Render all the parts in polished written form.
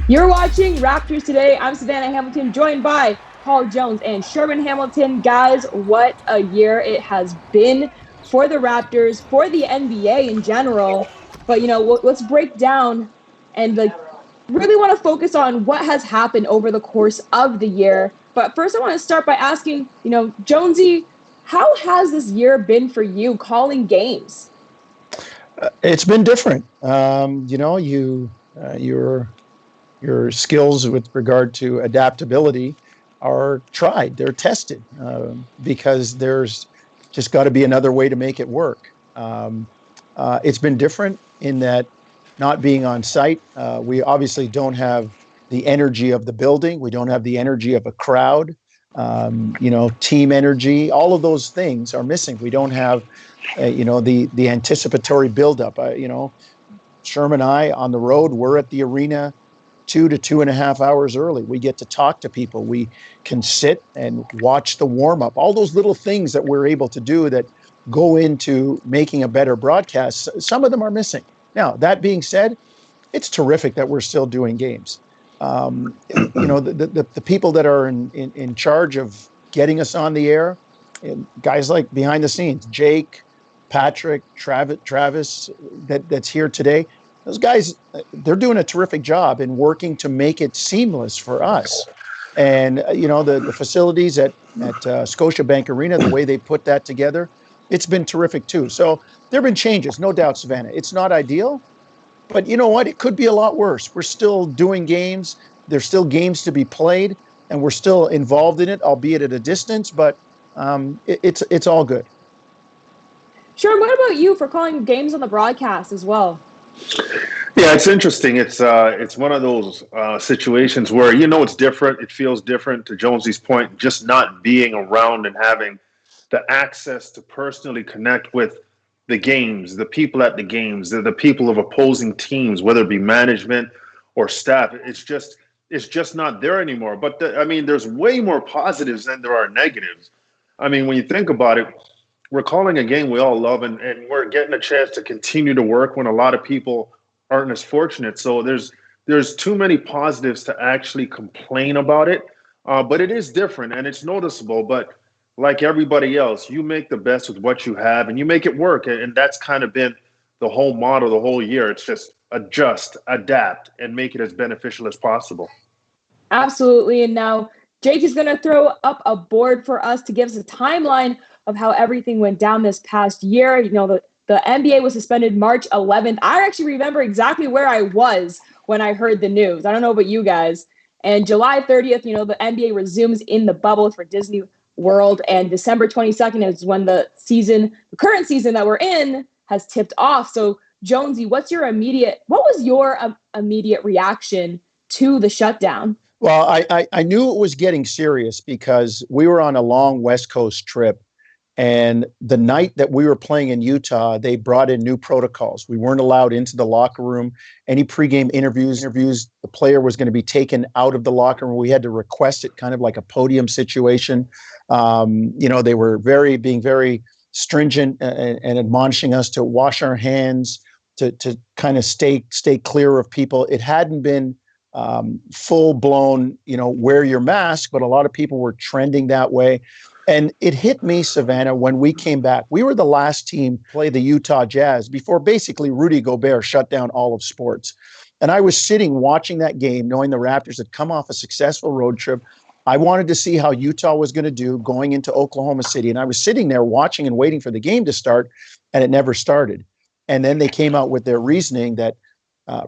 You're watching Raptors Today. I'm Savanna Hamilton, joined by Paul Jones and Sherman Hamilton. Guys, what a year it has been for the Raptors, for the NBA in general. But, let's break down and really want to focus on what has happened over the course of the year. But first, I want to start by asking, Jonesy, how has this year been for you calling games? It's been different. Your skills with regard to adaptability are tried. They're tested because there's just got to be another way to make it work. It's been different in that not being on site, we obviously don't have the energy of the building. We don't have the energy of a crowd. Team energy. All of those things are missing. We don't have, the anticipatory buildup. Sherman and I on the road, we're at the arena 2 to 2.5 hours early. We get to talk to people. We can sit and watch the warm up. All those little things that we're able to do that go into making a better broadcast. Some of them are missing. Now, that being said, it's terrific that we're still doing games. The people that are in charge of getting us on the air, guys like behind the scenes, Jake, Patrick, Travis, that's here today. Those guys, they're doing a terrific job in working to make it seamless for us. And, the facilities at Scotiabank Arena, the way they put that together, it's been terrific too. So there have been changes, no doubt, Savannah. It's not ideal, but you know what? It could be a lot worse. We're still doing games. There's still games to be played, and we're still involved in it, albeit at a distance, but it's all good. Sure. What about you for calling games on the broadcast as well? Yeah, it's interesting. It's one of those situations where it's different. It feels different. To Jonesy's point, just not being around and having the access to personally connect with the games, the people at the games, the people of opposing teams, whether it be management or staff. It's just not there anymore. But there's way more positives than there are negatives. I mean, when you think about it, we're calling a game we all love, and we're getting a chance to continue to work when a lot of people aren't as fortunate. So there's too many positives to actually complain about it. But it is different and it's noticeable. But like everybody else, you make the best with what you have and you make it work. And that's kind of been the whole motto the whole year. It's just adjust, adapt, and make it as beneficial as possible. Absolutely. And now Jake is going to throw up a board for us to give us a timeline of how everything went down this past year. The NBA was suspended March 11th. I actually remember exactly where I was when I heard the news. I don't know about you guys. And July 30th, the NBA resumes in the bubble for Disney World. And December 22nd is when the current season that we're in has tipped off. So Jonesy, what was your immediate reaction to the shutdown? Well, I knew it was getting serious because we were on a long West Coast trip. And the night that we were playing in Utah, they brought in new protocols. We weren't allowed into the locker room. Any pregame interviews, the player was going to be taken out of the locker room. We had to request it, kind of like a podium situation. They were being very stringent and admonishing us to wash our hands, to kind of stay clear of people. It hadn't been full blown, wear your mask, but a lot of people were trending that way. And it hit me, Savannah, when we came back. We were the last team to play the Utah Jazz before basically Rudy Gobert shut down all of sports. And I was sitting watching that game, knowing the Raptors had come off a successful road trip. I wanted to see how Utah was going to do going into Oklahoma City. And I was sitting there watching and waiting for the game to start, and it never started. And then they came out with their reasoning that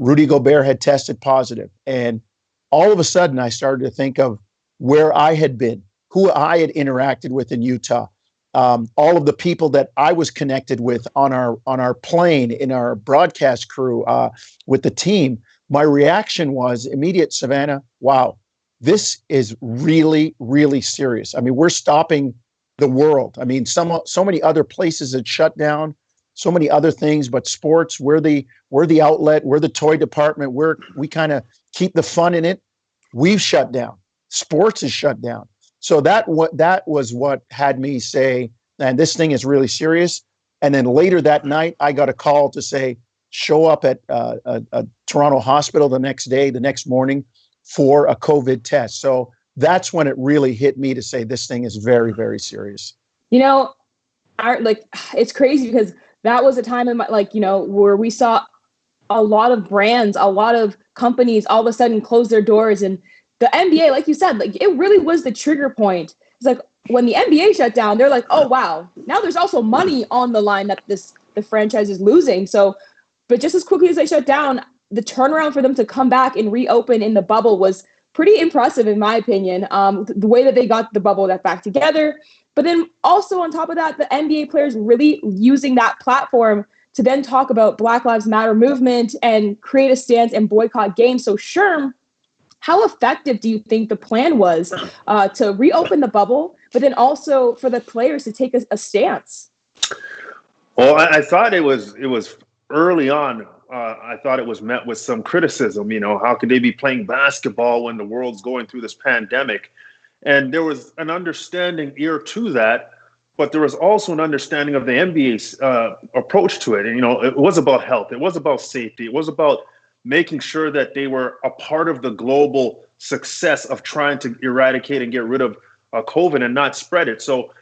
Rudy Gobert had tested positive. And all of a sudden, I started to think of where I had been, who I had interacted with in Utah, all of the people that I was connected with on our plane, in our broadcast crew, with the team. My reaction was immediate, Savannah, wow, this is really, really serious. I mean, we're stopping the world. I mean, so many other places had shut down, so many other things, but sports, we're the outlet, we're the toy department, we kind of keep the fun in it. We've shut down. Sports is shut down. So that was what had me say, and this thing is really serious. And then later that night, I got a call to say, show up at a Toronto hospital the next morning for a COVID test. So that's when it really hit me to say this thing is very, very serious. It's crazy because that was a time in my, where we saw a lot of brands, a lot of companies all of a sudden close their doors. And the NBA, like you said, it really was the trigger point. It's like when the NBA shut down, they're like, oh, wow, now there's also money on the line that the franchise is losing. So, but just as quickly as they shut down, the turnaround for them to come back and reopen in the bubble was pretty impressive, in my opinion. The way that they got the bubble back together. But then also on top of that, the NBA players really using that platform to then talk about Black Lives Matter movement and create a stance and boycott games. So Sherm, how effective do you think the plan was to reopen the bubble, but then also for the players to take a stance? Well, I thought it was early on. I thought it was met with some criticism. How could they be playing basketball when the world's going through this pandemic? And there was an understanding ear to that, but there was also an understanding of the NBA's approach to it. And, it was about health. It was about safety. It was about making sure that they were a part of the global success of trying to eradicate and get rid of COVID and not spread it. So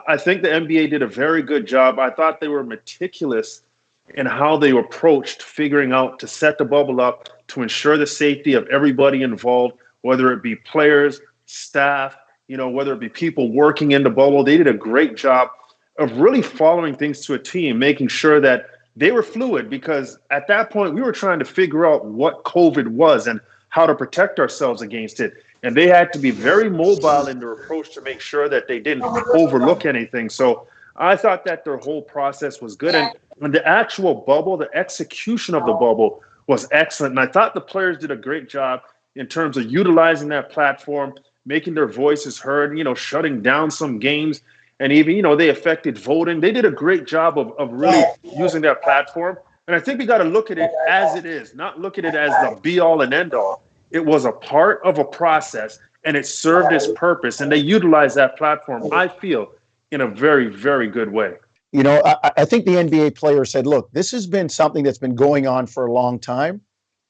I think the NBA did a very good job. I thought they were meticulous in how they approached figuring out to set the bubble up to ensure the safety of everybody involved, whether it be players, staff, whether it be people working in the bubble. They did a great job of really following things to a T, making sure that they were fluid, because at that point we were trying to figure out what COVID was and how to protect ourselves against it. And they had to be very mobile in their approach to make sure that they didn't overlook anything. So I thought that their whole process was good. And the actual bubble, the execution of the bubble was excellent. And I thought the players did a great job in terms of utilizing that platform, making their voices heard, shutting down some games. And even, they affected voting. They did a great job of really using that platform. And I think we got to look at it as it is, not look at it as the be all and end all. It was a part of a process and it served its purpose. And they utilized that platform, I feel, in a very, very good way. I think the NBA players said, look, this has been something that's been going on for a long time.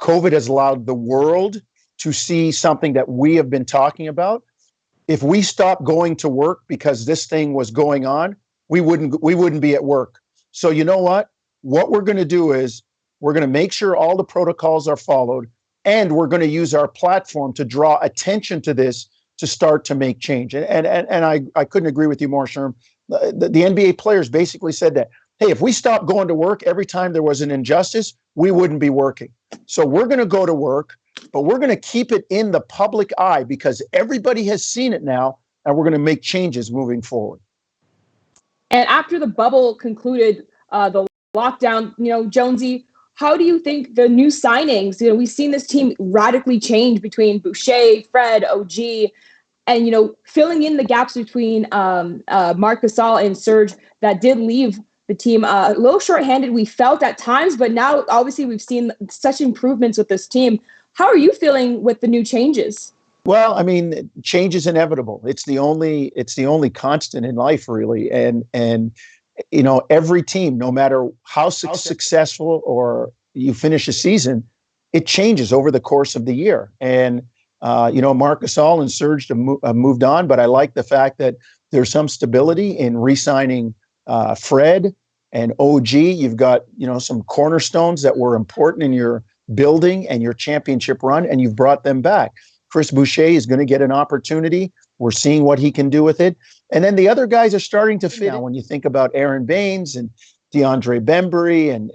COVID has allowed the world to see something that we have been talking about. If we stopped going to work because this thing was going on, we wouldn't be at work. So you know what? What we're going to do is we're going to make sure all the protocols are followed, and we're going to use our platform to draw attention to this to start to make change. And I couldn't agree with you more, Sherm. The NBA players basically said that, hey, if we stopped going to work every time there was an injustice, we wouldn't be working. So we're going to go to work, but we're going to keep it in the public eye because everybody has seen it now, and we're going to make changes moving forward. And after the bubble concluded, the lockdown, Jonesy, how do you think the new signings, we've seen this team radically change between Boucher, Fred, OG, and, filling in the gaps between Marc Gasol and Serge that did leave the team a little shorthanded, we felt at times, but now obviously we've seen such improvements with this team. How are you feeling with the new changes? Well, I mean, change is inevitable. It's the only constant in life, really. And every team, no matter how successful or you finish a season, it changes over the course of the year. And Marc Gasol and Serge have moved on, but I like the fact that there's some stability in re-signing Fred and OG. You've got some cornerstones that were important in your building and your championship run, and you've brought them back. Chris Boucher is going to get an opportunity. We're seeing what he can do with it. And then the other guys are starting to fit now. When you think about Aaron Baines and DeAndre Bembry and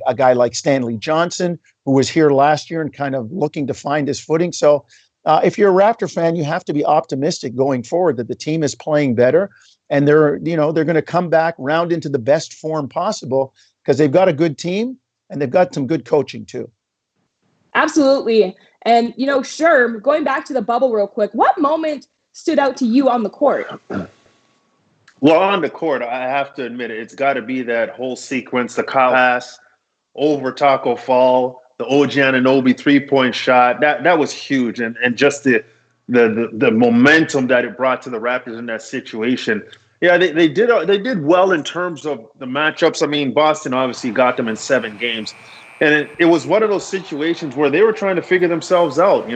a guy like Stanley Johnson, who was here last year and kind of looking to find his footing. So if you're a Raptor fan, you have to be optimistic going forward that the team is playing better, and they're going to come back round into the best form possible because they've got a good team and they've got some good coaching too. Absolutely. And, sure, going back to the bubble real quick, what moment stood out to you on the court? Well, on the court, I have to admit it's got to be that whole sequence, the Kyle pass over Taco Fall, the OG Anunoby three-point shot. That was huge. And just the momentum that it brought to the Raptors in that situation. Yeah, they did well in terms of the matchups. I mean, Boston obviously got them in 7 games, and it was one of those situations where they were trying to figure themselves out.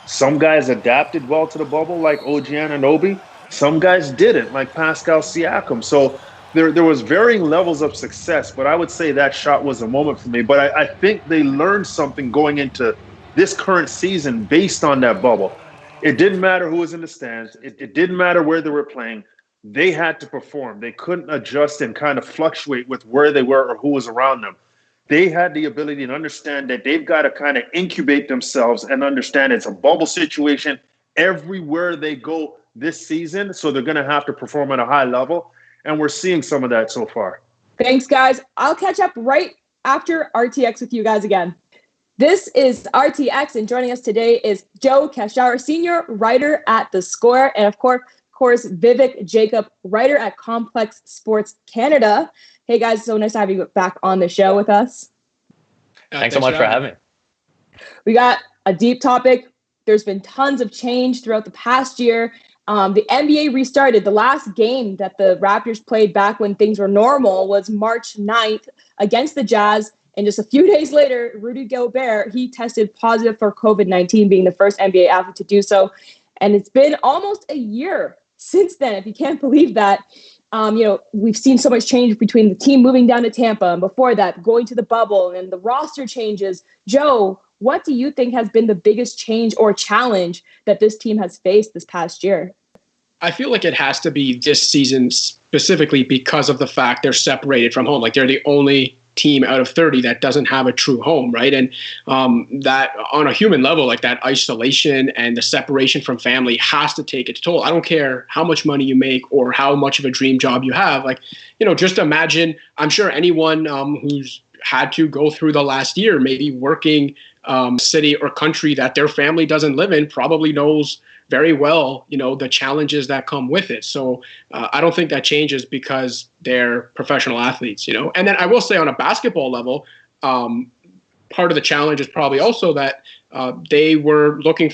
Some guys adapted well to the bubble, like OG Anunoby. Some guys didn't, like Pascal Siakam. So there was varying levels of success, but I would say that shot was a moment for me. But I think they learned something going into this current season based on that bubble. It didn't matter who was in the stands. It didn't matter where they were playing. They had to perform. They couldn't adjust and kind of fluctuate with where they were or who was around them. They had the ability to understand that they've got to kind of incubate themselves and understand it's a bubble situation everywhere they go this season. So they're going to have to perform at a high level. And we're seeing some of that so far. Thanks, guys. I'll catch up right after RTX with you guys again. This is RTX, and joining us today is Joe Casciaro, senior writer at The Score, and of course, Vivek Jacob, writer at Complex Sports Canada. Hey, guys, so nice to have you back on the show with us. Thanks so much for having me. We got a deep topic. There's been tons of change throughout the past year. The NBA restarted. The last game that the Raptors played back when things were normal was March 9th against the Jazz. And just a few days later, Rudy Gobert, he tested positive for COVID-19, being the first NBA athlete to do so. And it's been almost a year since then, if you can't believe that. We've seen so much change between the team moving down to Tampa and before that, going to the bubble and the roster changes. Joe, what do you think has been the biggest change or challenge that this team has faced this past year? I feel like it has to be this season specifically because of the fact they're separated from home. Like they're the only team out of 30 that doesn't have a true home, right? And that on a human level, like that isolation and the separation from family has to take its toll. I don't care how much money you make or how much of a dream job you have. Like, just imagine, I'm sure anyone who's had to go through the last year, maybe working city or country that their family doesn't live in, probably knows very well, the challenges that come with it. So I don't think that changes because they're professional athletes, And then I will say on a basketball level, part of the challenge is probably also that they were looking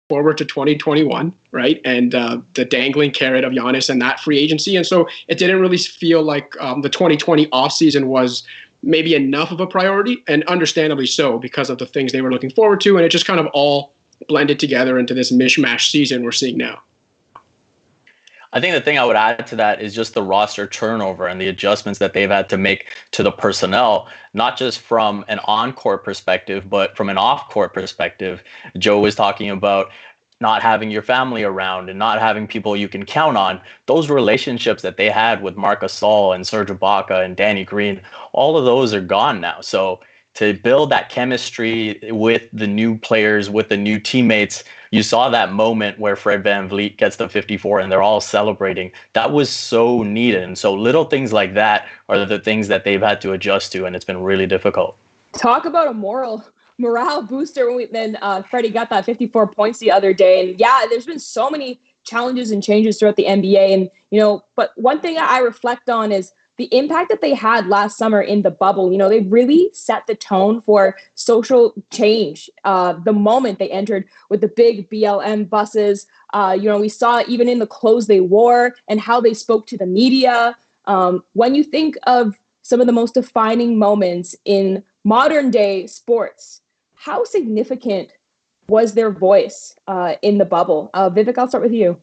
forward to 2021, right? And the dangling carrot of Giannis and that free agency. And so it didn't really feel like the 2020 offseason was maybe enough of a priority, and understandably so because of the things they were looking forward to. And it just kind of all blended together into this mishmash season we're seeing now. I think the thing I would add to that is just the roster turnover and the adjustments that they've had to make to the personnel, not just from an on-court perspective, but from an off-court perspective. Joe was talking about not having your family around and not having people you can count on. Those relationships that they had with Marc Gasol and Serge Ibaka and Danny Green, all of those are gone now. So to build that chemistry with the new players, with the new teammates, you saw that moment where Fred VanVleet gets the 54 and they're all celebrating. That was so needed. And so little things like that are the things that they've had to adjust to, and it's been really difficult. Talk about a morale booster when Freddie got that 54 points the other day. And yeah, there's been so many challenges and changes throughout the NBA. And, but one thing I reflect on is the impact that they had last summer in the bubble. They really set the tone for social change the moment they entered with the big BLM buses. We saw even in the clothes they wore and how they spoke to the media. When you think of some of the most defining moments in modern day sports, how significant was their voice in the bubble? Vivek, I'll start with you.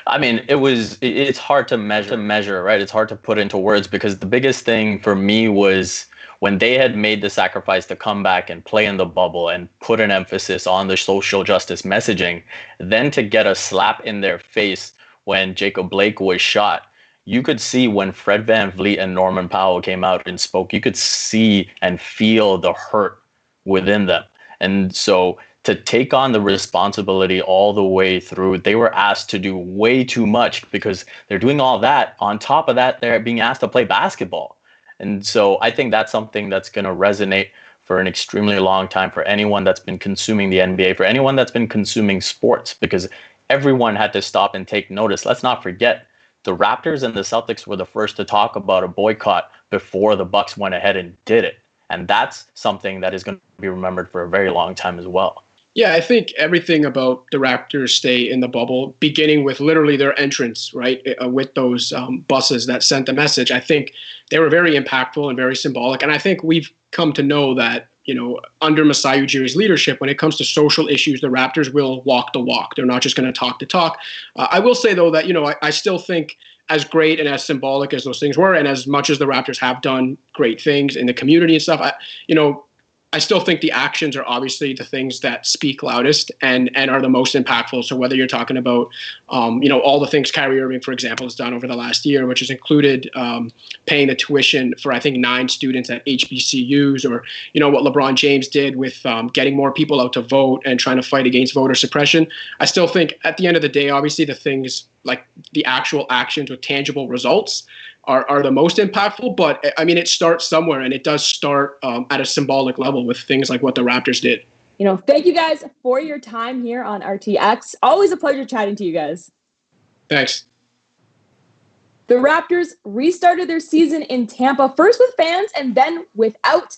I mean, it's hard to measure, right? It's hard to put into words, because the biggest thing for me was when they had made the sacrifice to come back and play in the bubble and put an emphasis on the social justice messaging, then to get a slap in their face when Jacob Blake was shot. You could see when Fred VanVleet and Norman Powell came out and spoke, you could see and feel the hurt within them. And so to take on the responsibility all the way through, they were asked to do way too much, because they're doing all that. On top of that, they're being asked to play basketball. And so I think that's something that's going to resonate for an extremely long time for anyone that's been consuming the NBA, for anyone that's been consuming sports, because everyone had to stop and take notice. Let's not forget, the Raptors and the Celtics were the first to talk about a boycott before the Bucks went ahead and did it. And that's something that is going to be remembered for a very long time as well. Yeah, I think everything about the Raptors stay in the bubble, beginning with literally their entrance, right, with those buses that sent the message. I think they were very impactful and very symbolic. And I think we've come to know that, under Masai Ujiri's leadership, when it comes to social issues, the Raptors will walk the walk. They're not just going to talk the talk. I will say, though, that, I still think as great and as symbolic as those things were, and as much as the Raptors have done great things in the community and stuff, I still think the actions are obviously the things that speak loudest and are the most impactful. So whether you're talking about, all the things Kyrie Irving, for example, has done over the last year, which has included paying the tuition for, I think, 9 students at HBCUs, or, what LeBron James did with getting more people out to vote and trying to fight against voter suppression. I still think at the end of the day, obviously, the things like the actual actions with tangible results are the most impactful. But I mean, it starts somewhere, and it does start at a symbolic level with things like what the Raptors did. Thank you guys for your time here on RTX. Always a pleasure chatting to you guys. Thanks. The Raptors restarted their season in Tampa, first with fans and then without.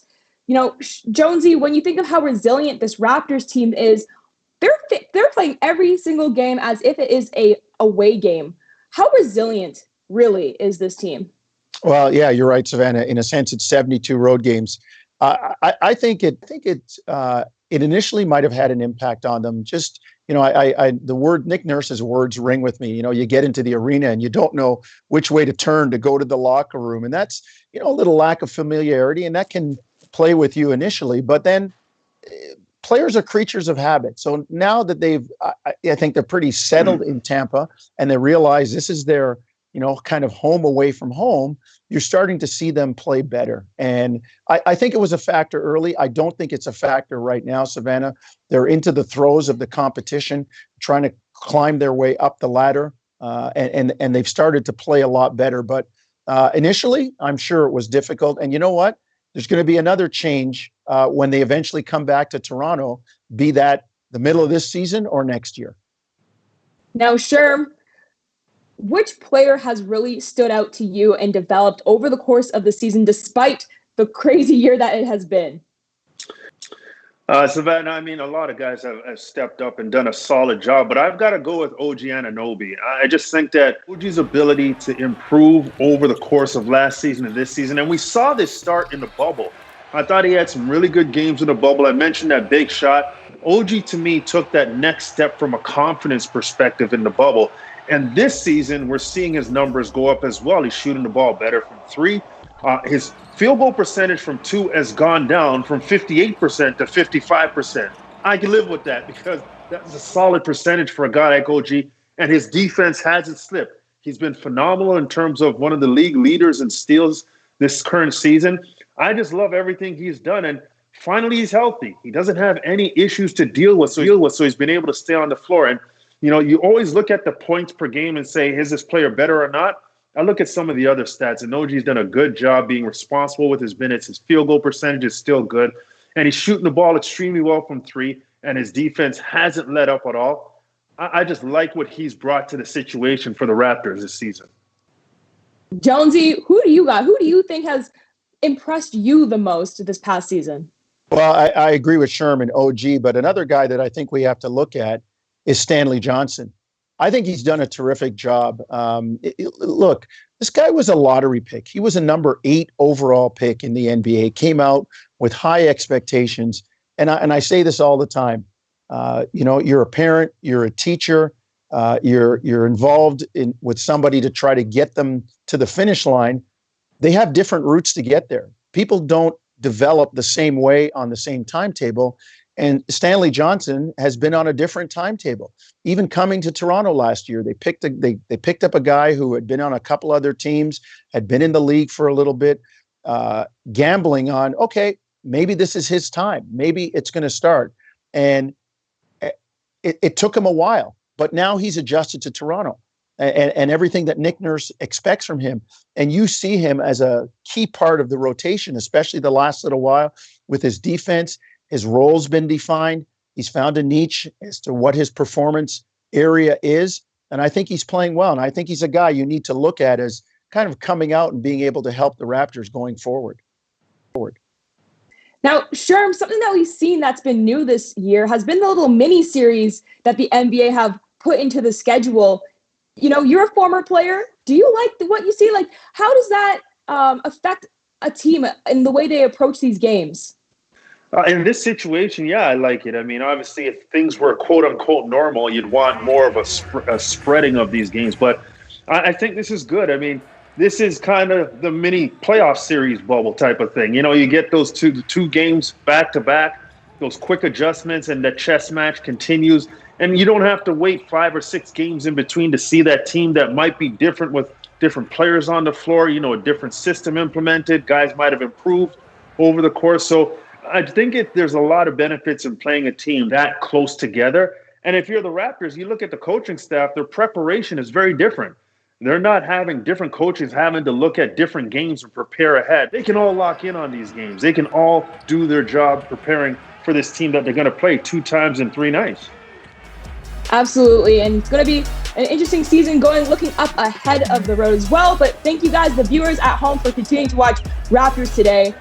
Jonesy, when you think of how resilient this Raptors team is, they're playing every single game as if it is a away game. How resilient really is this team? Well, yeah, you're right, Savanna. In a sense, it's 72 road games. I think it initially might have had an impact on them. Just, the word Nick Nurse's words ring with me. You get into the arena and you don't know which way to turn to go to the locker room. And that's, a little lack of familiarity, and that can play with you initially. But then players are creatures of habit. So now that I think they're pretty settled in Tampa, and they realize this is their, kind of home away from home, you're starting to see them play better. And I think it was a factor early. I don't think it's a factor right now, Savanna. They're into the throes of the competition, trying to climb their way up the ladder, and they've started to play a lot better. But initially, I'm sure it was difficult. And you know what? There's going to be another change when they eventually come back to Toronto, be that the middle of this season or next year. Now, Sherm, which player has really stood out to you and developed over the course of the season, despite the crazy year that it has been? Savannah, I mean, a lot of guys have stepped up and done a solid job, but I've got to go with OG Anunoby. I just think that OG's ability to improve over the course of last season and this season, and we saw this start in the bubble. I thought he had some really good games in the bubble. I mentioned that big shot. OG, to me, took that next step from a confidence perspective in the bubble. And this season, we're seeing his numbers go up as well. He's shooting the ball better from 3. His field goal percentage from 2 has gone down from 58% to 55%. I can live with that because that's a solid percentage for a guy like OG. And his defense hasn't slipped. He's been phenomenal in terms of one of the league leaders in steals this current season. I just love everything he's done. And finally, he's healthy. He doesn't have any issues to deal with. So he's been able to stay on the floor. And you always look at the points per game and say, is this player better or not? I look at some of the other stats, and OG's done a good job being responsible with his minutes. His field goal percentage is still good, and he's shooting the ball extremely well from 3, and his defense hasn't let up at all. I just like what he's brought to the situation for the Raptors this season. Jonesy, who do you got? Who do you think has impressed you the most this past season? Well, I agree with Sherman, OG, but another guy that I think we have to look at is Stanley Johnson. I think he's done a terrific job. Look, this guy was a lottery pick. He was a number 8 overall pick in the NBA, came out with high expectations. And I say this all the time. You're a parent, you're a teacher, you're involved with somebody to try to get them to the finish line. They have different routes to get there. People don't develop the same way on the same timetable. And Stanley Johnson has been on a different timetable. Even coming to Toronto last year, they picked up a guy who had been on a couple other teams, had been in the league for a little bit, gambling on, okay, maybe this is his time. Maybe it's going to start. And it took him a while, but now he's adjusted to Toronto and everything that Nick Nurse expects from him. And you see him as a key part of the rotation, especially the last little while with his defense. His role's been defined. He's found a niche as to what his performance area is. And I think he's playing well. And I think he's a guy you need to look at as kind of coming out and being able to help the Raptors going forward. Now, Sherm, something that we've seen that's been new this year has been the little mini series that the NBA have put into the schedule. You know, you're a former player. Do you like what you see? Like, how does that affect a team in the way they approach these games? In this situation, yeah, I like it. I mean, obviously, if things were quote unquote normal, you'd want more of a spreading of these games. But I think this is good. I mean, this is kind of the mini playoff series bubble type of thing. You know, you get those two games back to back, those quick adjustments, and the chess match continues. And you don't have to wait 5 or 6 games in between to see that team that might be different with different players on the floor, you know, a different system implemented. Guys might have improved over the course. So I think there's a lot of benefits in playing a team that close together. And if you're the Raptors, you look at the coaching staff, their preparation is very different. They're not having different coaches having to look at different games and prepare ahead. They can all lock in on these games. They can all do their job preparing for this team that they're going to play 2 times in 3 nights. Absolutely. And it's going to be an interesting season looking up ahead of the road as well. But thank you guys, the viewers at home, for continuing to watch Raptors Today.